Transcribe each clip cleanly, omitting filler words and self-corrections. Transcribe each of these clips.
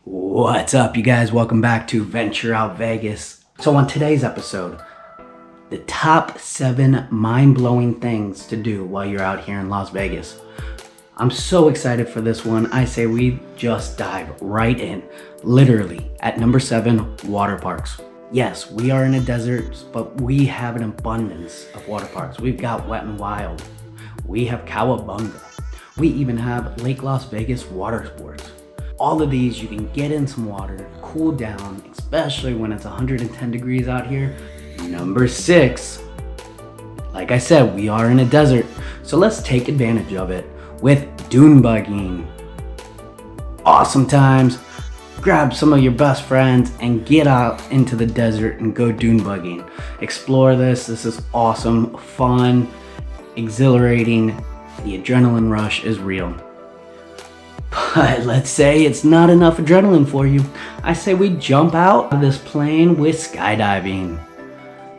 What's up, you guys? Welcome back to Venture Out Vegas. So on today's episode, the top 7 mind-blowing things to do while you're out here in Las Vegas. I'm so excited for this one. I say we just dive right in, literally at number 7, water parks. Yes, we are in a desert, but we have an abundance of water parks. We've got Wet n Wild. We have Cowabunga. We even have Lake Las Vegas water sports. All of these, you can get in some water, cool down, especially when it's 110 degrees out here. Number 6, like I said, we are in a desert, so let's take advantage of it with dune buggying. Awesome times. Grab some of your best friends and get out into the desert and go dune buggying. Explore this. This is awesome, fun, exhilarating. The adrenaline rush is real. But let's say it's not enough adrenaline for you. I say we jump out of this plane with skydiving.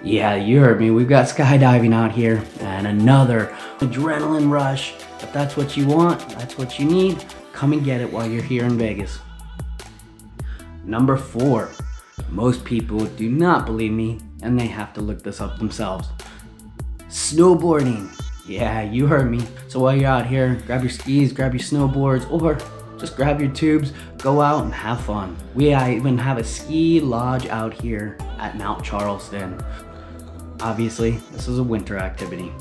Yeah, you heard me. We've got skydiving out here and another adrenaline rush. If that's what you want, that's what you need, come and get it while you're here in Vegas. Number 4, most people do not believe me and they have to look this up themselves. Snowboarding. Yeah, you heard me. So while you're out here, grab your skis, grab your snowboards, or just grab your tubes, go out and have fun. We even have a ski lodge out here at Mount Charleston. Obviously, this is a winter activity.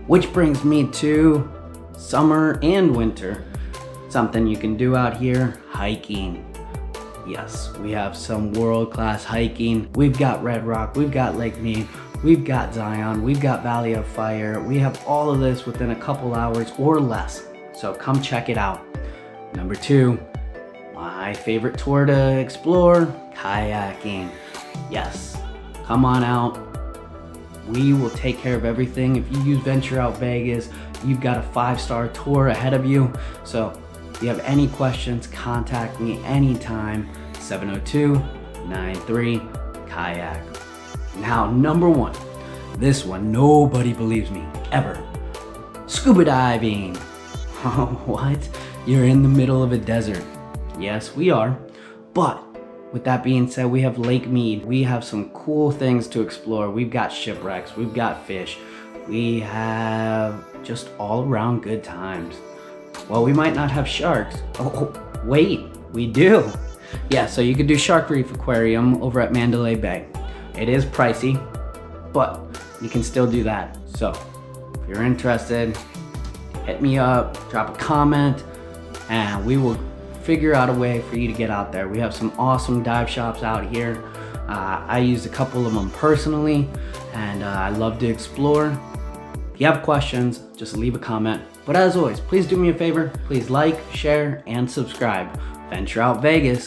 Which brings me to summer and winter. Something you can do out here, hiking. Yes, we have some world-class hiking. We've got Red Rock, we've got Lake Mead, we've got Zion, we've got Valley of Fire. We have all of this within a couple hours or less. So come check it out. Number 2, my favorite tour to explore, kayaking. Yes, come on out. We will take care of everything. If you use Venture Out Vegas, you've got a 5-star tour ahead of you. So if you have any questions, contact me anytime, 702-93-KAYAK. Now, number 1, this one, nobody believes me, ever. Scuba diving. What? You're in the middle of a desert. Yes, we are. But with that being said, we have Lake Mead. We have some cool things to explore. We've got shipwrecks. We've got fish. We have just all around good times. Well, we might not have sharks. Oh, wait, we do. Yeah, so you could do Shark Reef Aquarium over at Mandalay Bay. It is pricey, but you can still do that. So if you're interested, hit me up, drop a comment, and we will figure out a way for you to get out there. We have some awesome dive shops out here. I use a couple of them personally, and I love to explore. If you have questions, just leave a comment. But as always, please do me a favor. Please like, share, and subscribe. Venture Out Vegas.